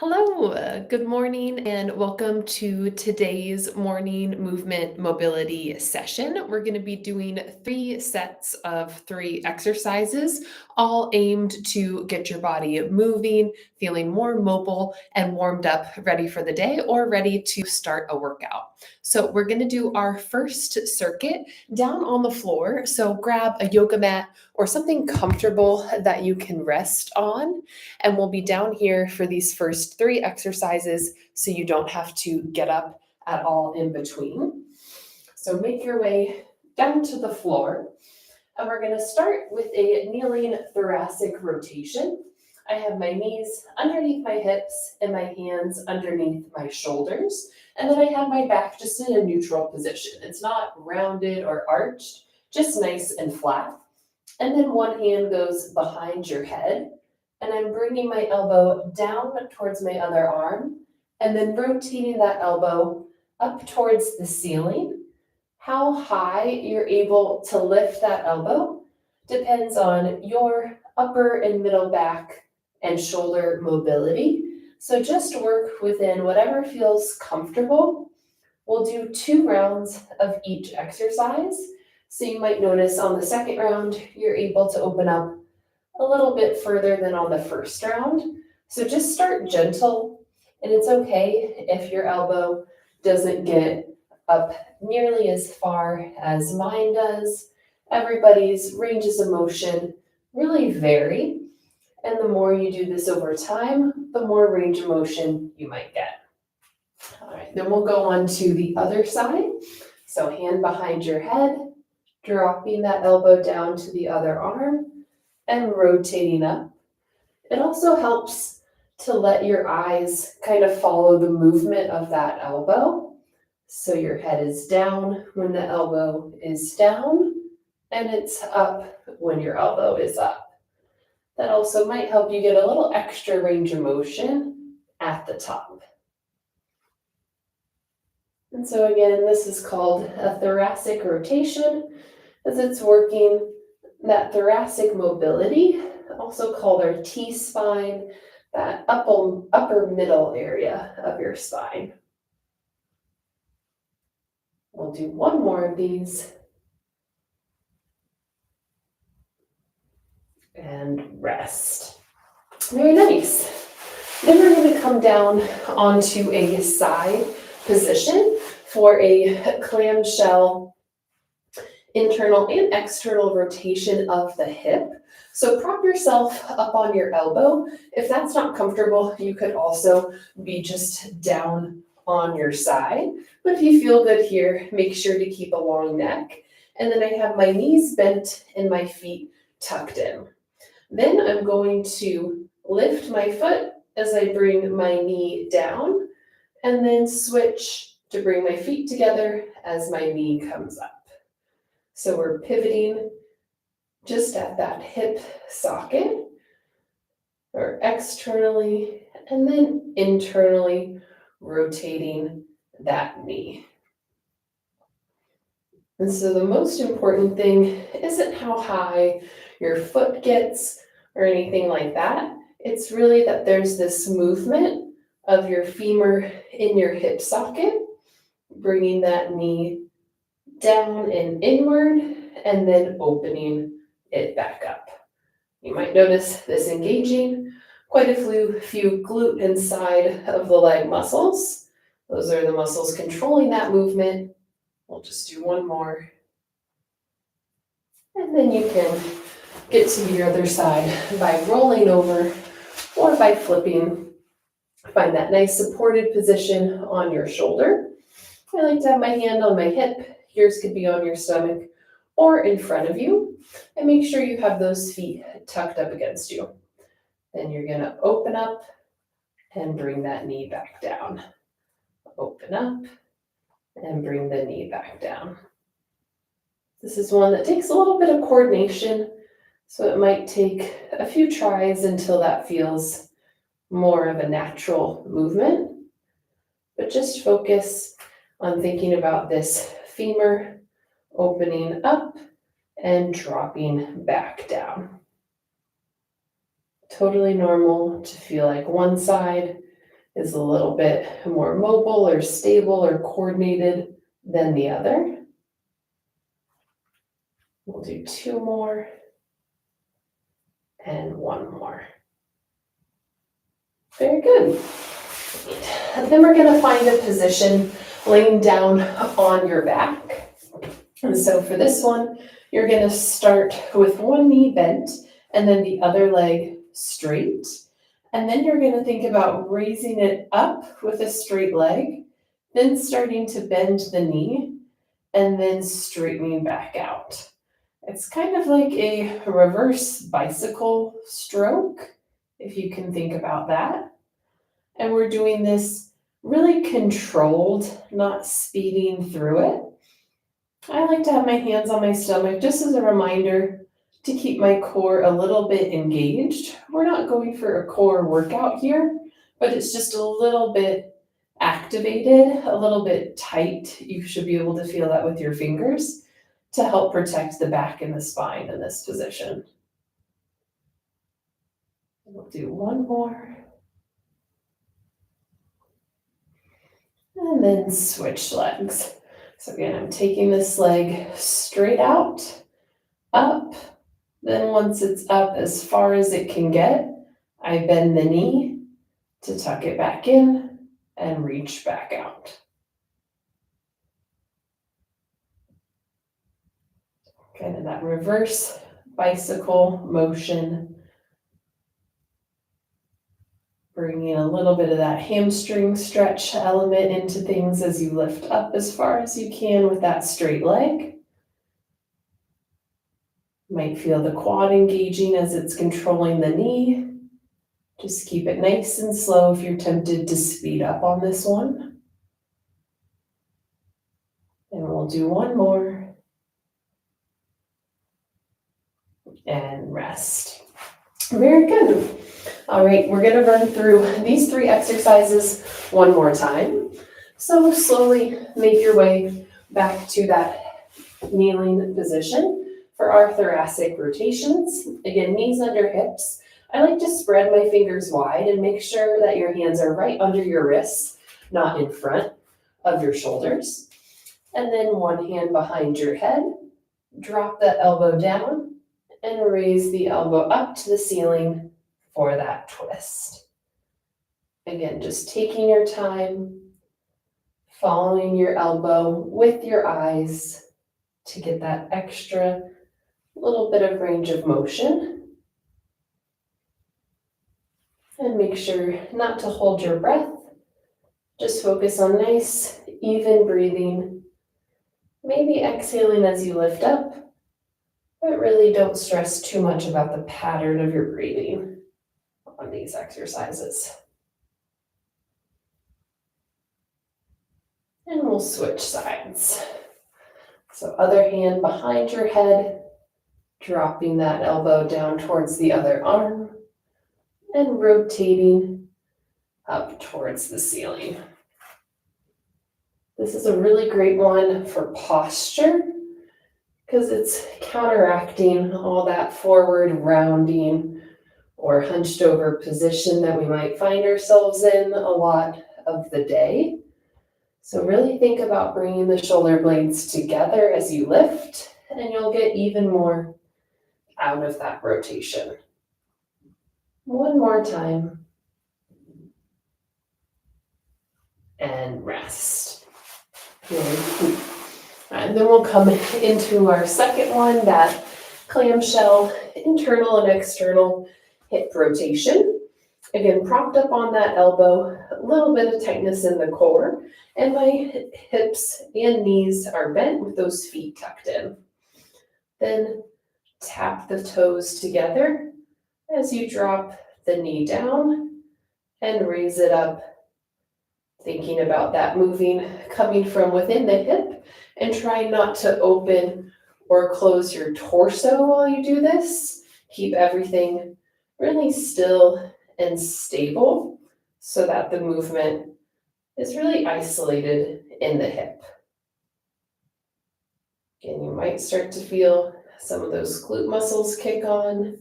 Hello, good morning, and welcome to today's morning movement mobility session. We're going to be doing 3 sets of 3 exercises, all aimed to get your body moving, feeling more mobile, and warmed up, ready for the day or ready to start a workout. So, we're going to do our first circuit down on the floor. So, grab a yoga mat or something comfortable that you can rest on, and we'll be down here for these first 3 exercises so you don't have to get up at all in between. So make your way down to the floor. And we're going to start with a kneeling thoracic rotation. I have my knees underneath my hips and my hands underneath my shoulders. And then I have my back just in a neutral position. It's not rounded or arched, just nice and flat. And then one hand goes behind your head, and I'm bringing my elbow down towards my other arm, and then rotating that elbow up towards the ceiling. How high you're able to lift that elbow depends on your upper and middle back and shoulder mobility. So just work within whatever feels comfortable. We'll do 2 rounds of each exercise. So you might notice on the second round, you're able to open up a little bit further than on the first round. So just start gentle, and it's okay if your elbow doesn't get up nearly as far as mine does. Everybody's ranges of motion really vary, and the more you do this over time, the more range of motion you might get. All right, then we'll go on to the other side. So hand behind your head, dropping that elbow down to the other arm, and rotating up. It also helps to let your eyes kind of follow the movement of that elbow. So your head is down when the elbow is down, and it's up when your elbow is up. That also might help you get a little extra range of motion at the top. And so again, this is called a thoracic rotation, as it's working that thoracic mobility, also called our T-spine, that upper middle area of your spine. We'll do one more of these. And rest. Very nice. Then we're going to come down onto a side position for a clamshell internal and external rotation of the hip. So prop yourself up on your elbow. If that's not comfortable, you could also be just down on your side. But if you feel good here, make sure to keep a long neck. And then I have my knees bent and my feet tucked in. Then I'm going to lift my foot as I bring my knee down, and then switch to bring my feet together as my knee comes up. So we're pivoting just at that hip socket, or externally and then internally rotating that knee. And so the most important thing isn't how high your foot gets or anything like that. It's really that there's this movement of your femur in your hip socket, bringing that knee down and inward, and then opening it back up. You might notice this engaging quite a few glute and side of the leg muscles. Those are the muscles controlling that movement. We'll just do one more. And then you can get to your other side by rolling over or by flipping. Find that nice supported position on your shoulder. I like to have my hand on my hip. Yours could be on your stomach or in front of you. And make sure you have those feet tucked up against you. Then you're going to open up and bring that knee back down. Open up and bring the knee back down. This is one that takes a little bit of coordination, so it might take a few tries until that feels more of a natural movement. But just focus on thinking about this femur opening up and dropping back down. Totally normal to feel like one side is a little bit more mobile or stable or coordinated than the other. We'll do 2 more and 1 more. Very good. And then we're going to find a position laying down on your back. And so for this one, you're going to start with one knee bent and then the other leg straight. And then you're going to think about raising it up with a straight leg, then starting to bend the knee, and then straightening back out. It's kind of like a reverse bicycle stroke, if you can think about that. And we're doing this really controlled, not speeding through it. I like to have my hands on my stomach just as a reminder to keep my core a little bit engaged. We're not going for a core workout here, but it's just a little bit activated, a little bit tight. You should be able to feel that with your fingers to help protect the back and the spine in this position. We'll do 1 more. And then switch legs. So again, I'm taking this leg straight out, up. Then once it's up as far as it can get, I bend the knee to tuck it back in and reach back out. Kind of that reverse bicycle motion, bringing a little bit of that hamstring stretch element into things as you lift up as far as you can with that straight leg. Might feel the quad engaging as it's controlling the knee. Just keep it nice and slow if you're tempted to speed up on this one. And we'll do 1 more. And rest. Very good. All right, we're going to run through these 3 exercises one more time. So slowly make your way back to that kneeling position for our thoracic rotations. Again, knees under hips. I like to spread my fingers wide and make sure that your hands are right under your wrists, not in front of your shoulders. And then one hand behind your head. Drop that elbow down and raise the elbow up to the ceiling for that twist. Again, just taking your time, following your elbow with your eyes to get that extra little bit of range of motion. And make sure not to hold your breath. Just focus on nice, even breathing. Maybe exhaling as you lift up, but really don't stress too much about the pattern of your breathing on these exercises. And we'll switch sides. So other hand behind your head, dropping that elbow down towards the other arm, and rotating up towards the ceiling. This is a really great one for posture because it's counteracting all that forward rounding or hunched over position that we might find ourselves in a lot of the day. So really think about bringing the shoulder blades together as you lift, and you'll get even more out of that rotation. 1 more time. And rest. And then we'll come into our second one, that clamshell, internal and external hip rotation. Again, propped up on that elbow, a little bit of tightness in the core, and my hips and knees are bent with those feet tucked in. Then tap the toes together as you drop the knee down and raise it up, thinking about that moving, coming from within the hip, and try not to open or close your torso while you do this. Keep everything really still and stable so that the movement is really isolated in the hip. And you might start to feel some of those glute muscles kick on.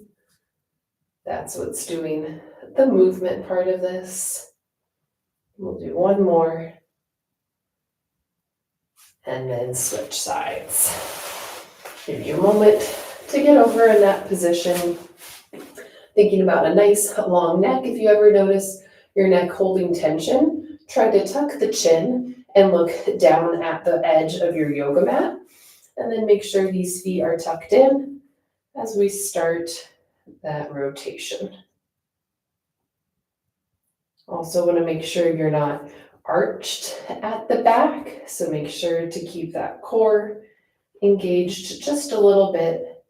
That's what's doing the movement part of this. We'll do one more. And then switch sides. Give you a moment to get over in that position. Thinking about a nice long neck. If you ever notice your neck holding tension, try to tuck the chin and look down at the edge of your yoga mat. And then make sure these feet are tucked in as we start that rotation. Also want to make sure you're not arched at the back, so make sure to keep that core engaged just a little bit.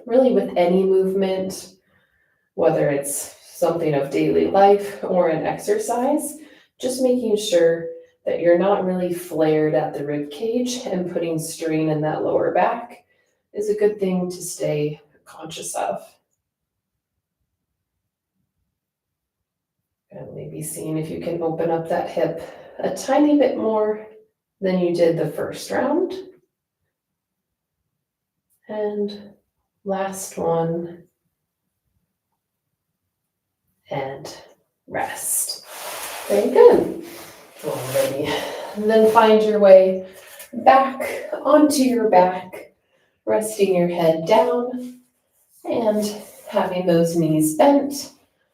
Really with any movement, whether it's something of daily life or an exercise, just making sure that you're not really flared at the rib cage and putting strain in that lower back is a good thing to stay conscious of. And maybe seeing if you can open up that hip a tiny bit more than you did the first round. And last one. And rest. Very good. Alrighty. And then find your way back onto your back, resting your head down and having those knees bent.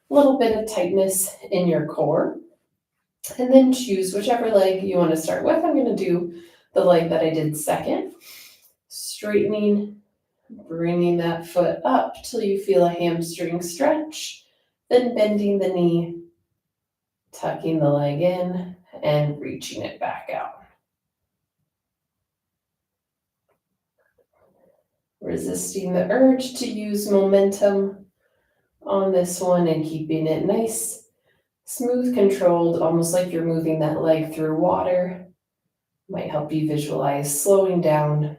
A little bit of tightness in your core. And then choose whichever leg you want to start with. I'm going to do the leg that I did second. Straightening, bringing that foot up till you feel a hamstring stretch. Then bending the knee, tucking the leg in, and reaching it back out. Resisting the urge to use momentum on this one and keeping it nice, smooth, controlled, almost like you're moving that leg through water. Might help you visualize slowing down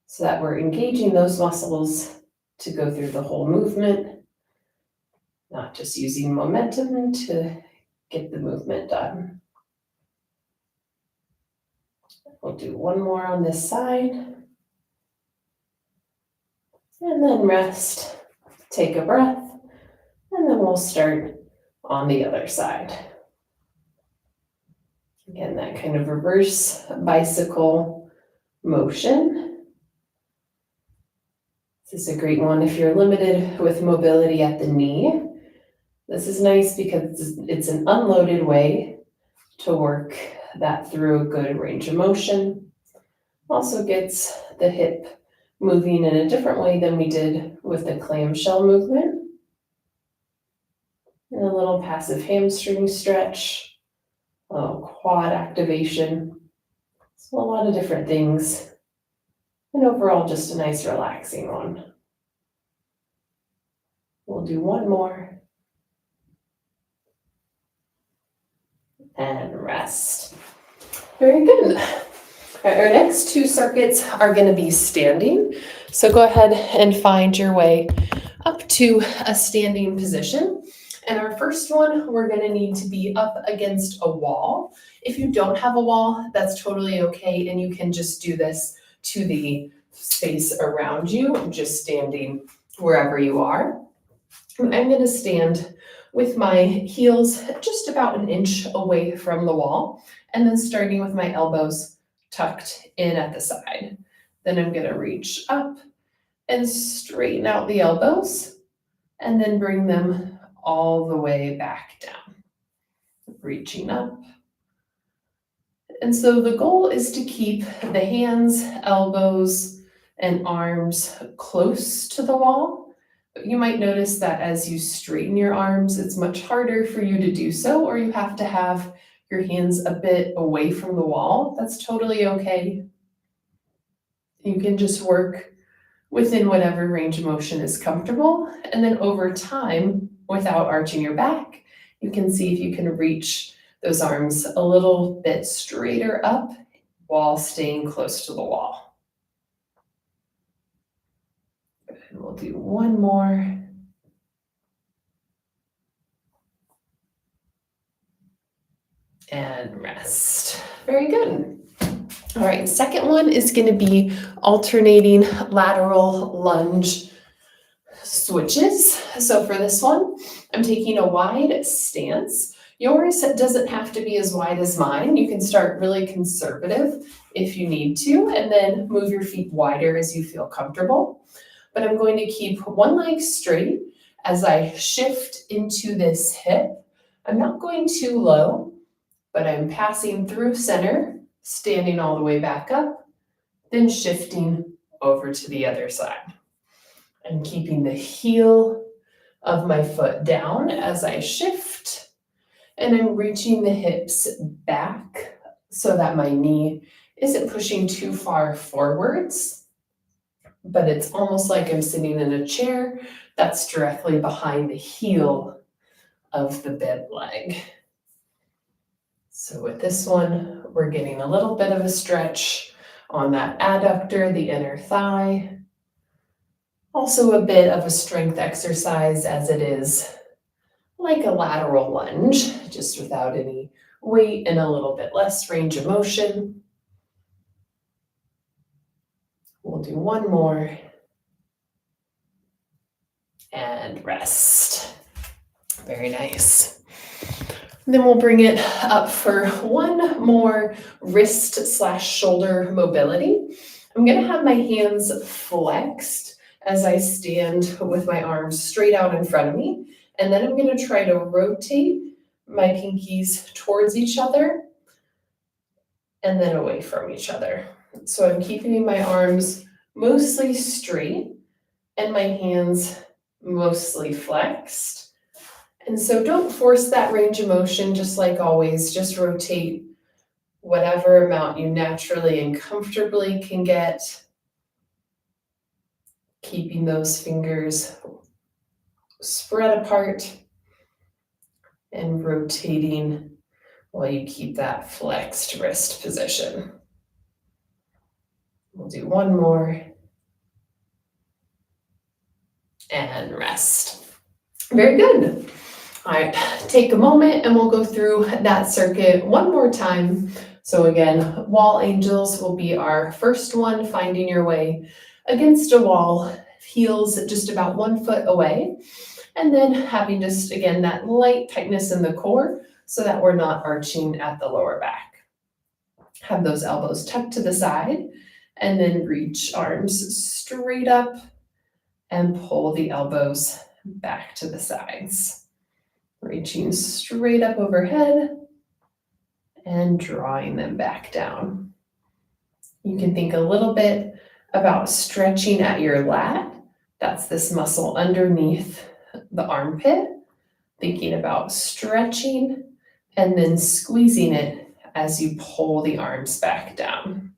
so that we're engaging those muscles to go through the whole movement, not just using momentum to get the movement done. We'll do one more on this side. And then rest, take a breath, and then we'll start on the other side. Again, that kind of reverse bicycle motion. This is a great one if you're limited with mobility at the knee. This is nice because it's an unloaded way to work that through a good range of motion. Also gets the hip moving in a different way than we did with the clamshell movement. And a little passive hamstring stretch, a little quad activation. So a lot of different things. And overall, just a nice relaxing one. We'll do one more. And rest. Very good. All right, our next two circuits are going to be standing. So go ahead and find your way up to a standing position. And our first one, we're going to need to be up against a wall. If you don't have a wall, that's totally okay. And you can just do this to the space around you, just standing wherever you are. And I'm going to stand with my heels just about an inch away from the wall, and then starting with my elbows tucked in at the side. Then I'm going to reach up and straighten out the elbows, and then bring them all the way back down. Reaching up. And so the goal is to keep the hands, elbows, and arms close to the wall. But you might notice that as you straighten your arms, it's much harder for you to do so, or you have to have your hands a bit away from the wall. That's totally okay. You can just work within whatever range of motion is comfortable. And then over time, without arching your back, you can see if you can reach those arms a little bit straighter up while staying close to the wall. And we'll do one more. And rest. Very good. All right, second one is going to be alternating lateral lunge switches. So for this one, I'm taking a wide stance. Yours doesn't have to be as wide as mine. You can start really conservative if you need to, and then move your feet wider as you feel comfortable. But I'm going to keep one leg straight as I shift into this hip. I'm not going too low, but I'm passing through center, standing all the way back up, then shifting over to the other side. I'm keeping the heel of my foot down as I shift, and I'm reaching the hips back so that my knee isn't pushing too far forwards, but it's almost like I'm sitting in a chair that's directly behind the heel of the bent leg. So with this one, we're getting a little bit of a stretch on that adductor, the inner thigh. Also a bit of a strength exercise as it is like a lateral lunge, just without any weight and a little bit less range of motion. We'll do one more and rest. Very nice. Then we'll bring it up for one more wrist/shoulder mobility. I'm gonna have my hands flexed as I stand with my arms straight out in front of me. And then I'm gonna try to rotate my pinkies towards each other and then away from each other. So I'm keeping my arms mostly straight and my hands mostly flexed. And so don't force that range of motion, just like always, just rotate whatever amount you naturally and comfortably can get. Keeping those fingers spread apart and rotating while you keep that flexed wrist position. We'll do one more and rest. Very good. All right, take a moment and we'll go through that circuit one more time. So again, wall angels will be our first one, finding your way against a wall, heels just about 1 foot away, and then having just, again, that light tightness in the core so that we're not arching at the lower back. Have those elbows tucked to the side, and then reach arms straight up and pull the elbows back to the sides. Reaching straight up overhead and drawing them back down. You can think a little bit about stretching at your lat. That's this muscle underneath the armpit. Thinking about stretching and then squeezing it as you pull the arms back down.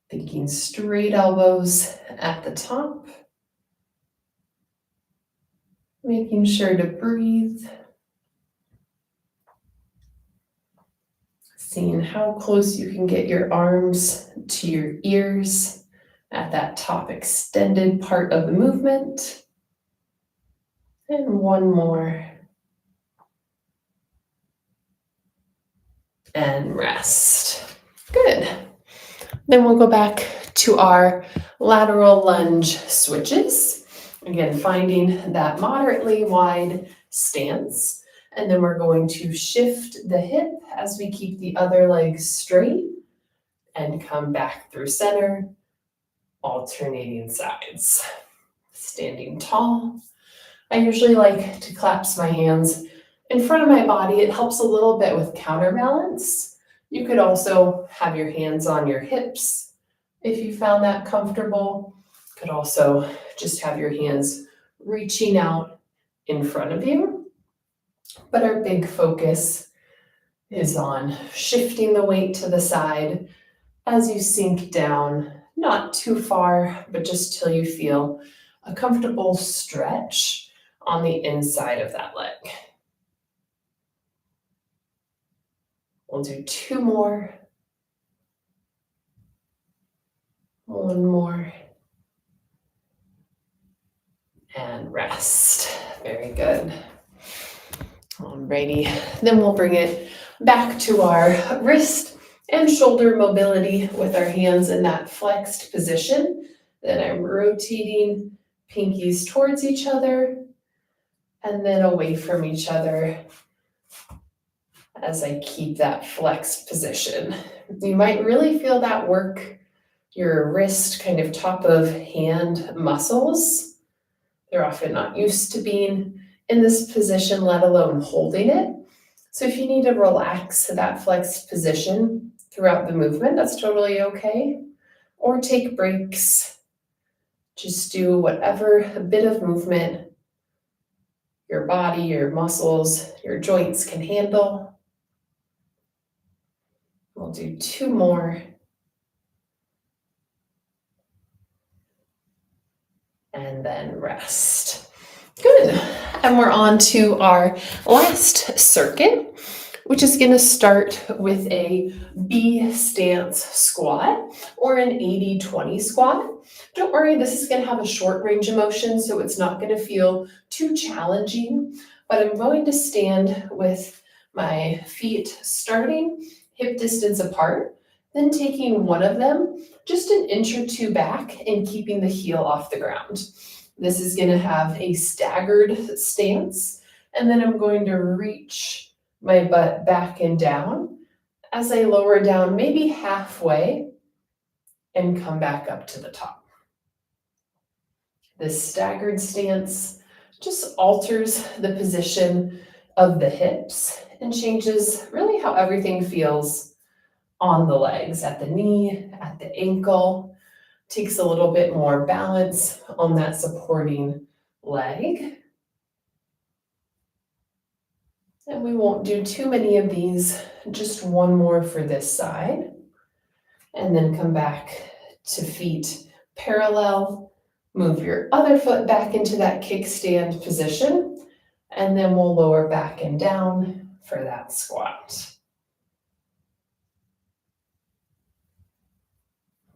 Thinking straight elbows at the top. Making sure to breathe. Seeing how close you can get your arms to your ears at that top extended part of the movement. And one more. And rest. Good. Then we'll go back to our lateral lunge switches. Again, finding that moderately wide stance. And then we're going to shift the hip as we keep the other leg straight and come back through center, alternating sides. Standing tall. I usually like to collapse my hands in front of my body. It helps a little bit with counterbalance. You could also have your hands on your hips if you found that comfortable. Could also just have your hands reaching out in front of you. But our big focus is on shifting the weight to the side as you sink down, not too far, but just till you feel a comfortable stretch on the inside of that leg. We'll do two more. One more. And rest. Very good. Alrighty, then we'll bring it back to our wrist and shoulder mobility with our hands in that flexed position. Then I'm rotating pinkies towards each other and then away from each other as I keep that flexed position. You might really feel that work your wrist, kind of top of hand muscles. They're often not used to being in this position, let alone holding it. So if you need to relax that flexed position throughout the movement, that's totally okay. Or take breaks. Just do whatever bit of movement your body, your muscles, your joints can handle. We'll do 2 more. And then rest. Good. And we're on to our last circuit, which is going to start with a B stance squat or an 80-20 squat. Don't worry, this is going to have a short range of motion, so it's not going to feel too challenging, but I'm going to stand with my feet starting hip distance apart, then taking one of them just an inch or two back and keeping the heel off the ground. This is going to have a staggered stance, and then I'm going to reach my butt back and down as I lower down maybe halfway and come back up to the top. This staggered stance just alters the position of the hips and changes really how everything feels on the legs, at the knee, at the ankle. Takes a little bit more balance on that supporting leg. And we won't do too many of these, just one more for this side. And then come back to feet parallel. Move your other foot back into that kickstand position. And then we'll lower back and down for that squat.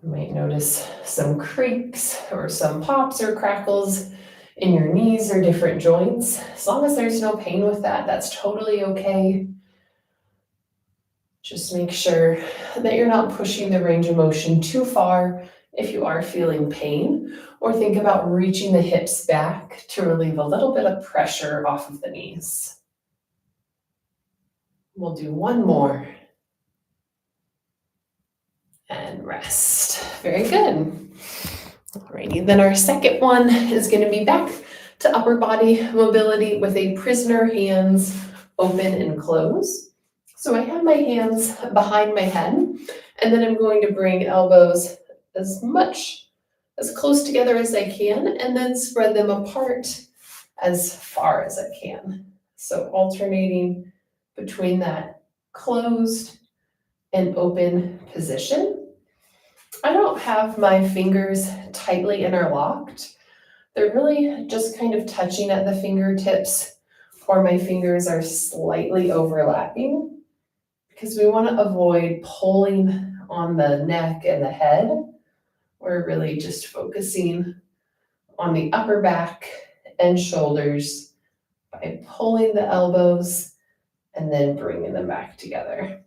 You might notice some creaks or some pops or crackles in your knees or different joints. As long as there's no pain with that, that's totally okay. Just make sure that you're not pushing the range of motion too far if you are feeling pain, or think about reaching the hips back to relieve a little bit of pressure off of the knees. We'll do one more. And rest. Very good. Alrighty, then our second one is going to be back to upper body mobility with a prisoner hands open and close. So I have my hands behind my head, and then I'm going to bring elbows as close together as I can, and then spread them apart as far as I can. So alternating between that closed and open position. I don't have my fingers tightly interlocked. They're really just kind of touching at the fingertips, or my fingers are slightly overlapping, because we want to avoid pulling on the neck and the head. We're really just focusing on the upper back and shoulders by pulling the elbows and then bringing them back together.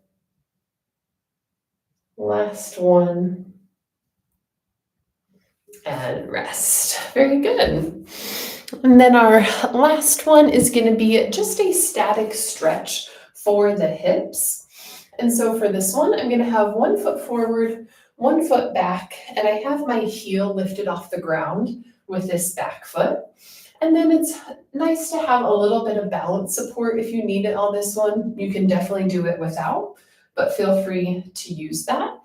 Last one. And rest. Very good. And then our last one is going to be just a static stretch for the hips. And so for this one, I'm going to have 1 foot forward, 1 foot back, and I have my heel lifted off the ground with this back foot. And then it's nice to have a little bit of balance support if you need it on this one. You can definitely do it without, but feel free to use that.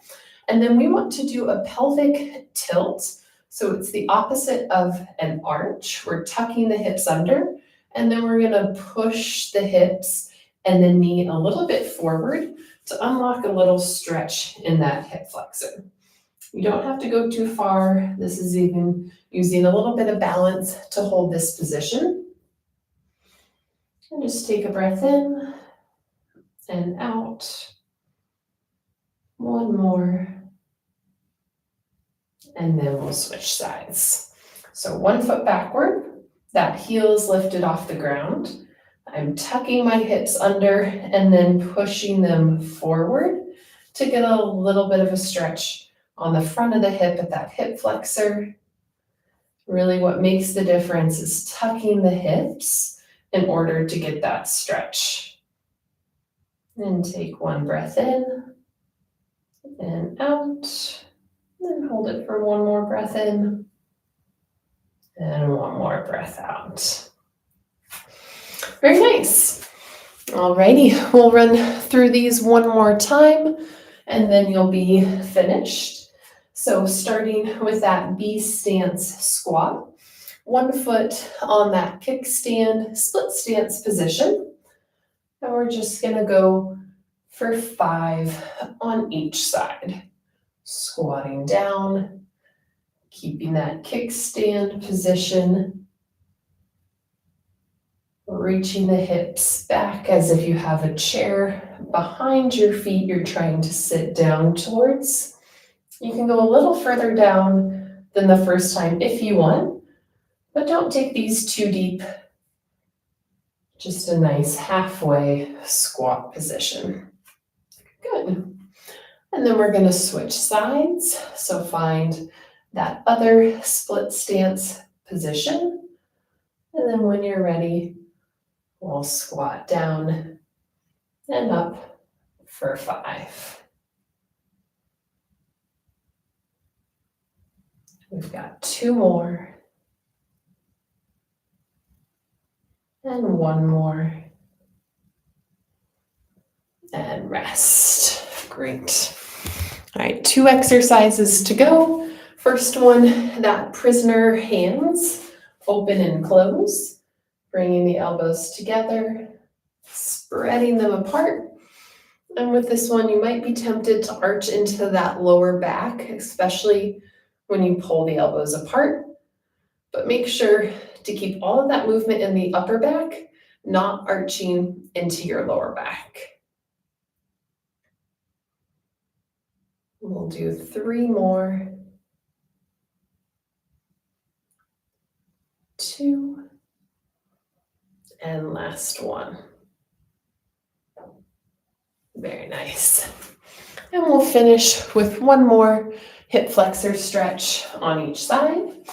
And then we want to do a pelvic tilt. So it's the opposite of an arch. We're tucking the hips under, and then we're gonna push the hips and the knee a little bit forward to unlock a little stretch in that hip flexor. You don't have to go too far. This is even using a little bit of balance to hold this position. And just take a breath in and out. One more. And then we'll switch sides. So 1 foot backward, that heel is lifted off the ground. I'm tucking my hips under and then pushing them forward to get a little bit of a stretch on the front of the hip at that hip flexor. Really what makes the difference is tucking the hips in order to get that stretch. And take one breath in and out, and hold it for one more breath in and one more breath out. Very nice. Alrighty, we'll run through these one more time and then you'll be finished. So starting with that B stance squat, 1 foot on that kickstand split stance position. And we're just gonna go for 5 on each side. Squatting down, keeping that kickstand position, reaching the hips back as if you have a chair behind your feet you're trying to sit down towards. You can go a little further down than the first time if you want, but don't take these too deep. Just a nice halfway squat position. Good. And then we're going to switch sides. So find that other split stance position. And then when you're ready, we'll squat down and up for 5. We've got 2 more. And 1 more. And rest. Great. All right, 2 exercises to go. First one, that prisoner hands, open and close, bringing the elbows together, spreading them apart. And with this one, you might be tempted to arch into that lower back, especially when you pull the elbows apart. But make sure to keep all of that movement in the upper back, not arching into your lower back. We'll do 3 more. 2. And last one. Very nice. And we'll finish with 1 more hip flexor stretch on each side.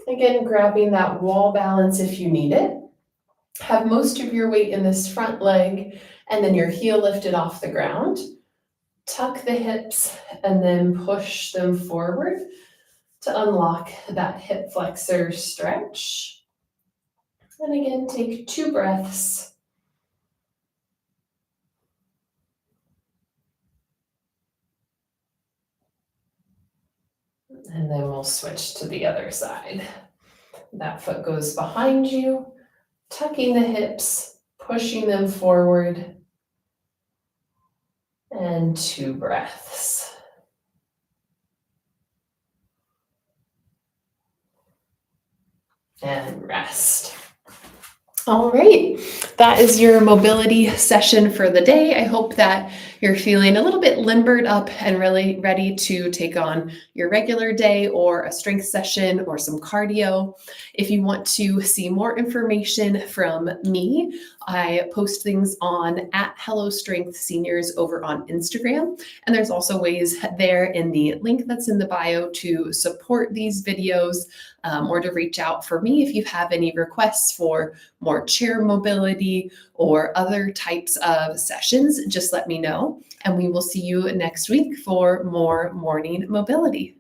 Again, grabbing that wall balance if you need it. Have most of your weight in this front leg and then your heel lifted off the ground. Tuck the hips and then push them forward to unlock that hip flexor stretch. And again, take 2 breaths. And then we'll switch to the other side. That foot goes behind you, tucking the hips, pushing them forward. And 2 breaths. And rest. All right, that is your mobility session for the day. I hope that you're feeling a little bit limbered up and really ready to take on your regular day or a strength session or some cardio. If you want to see more information from me, I post things on @HelloStrengthSeniors over on Instagram. And there's also ways there in the link that's in the bio to support these videos or to reach out for me if you have any requests for more chair mobility or other types of sessions. Just let me know, and we will see you next week for more morning mobility.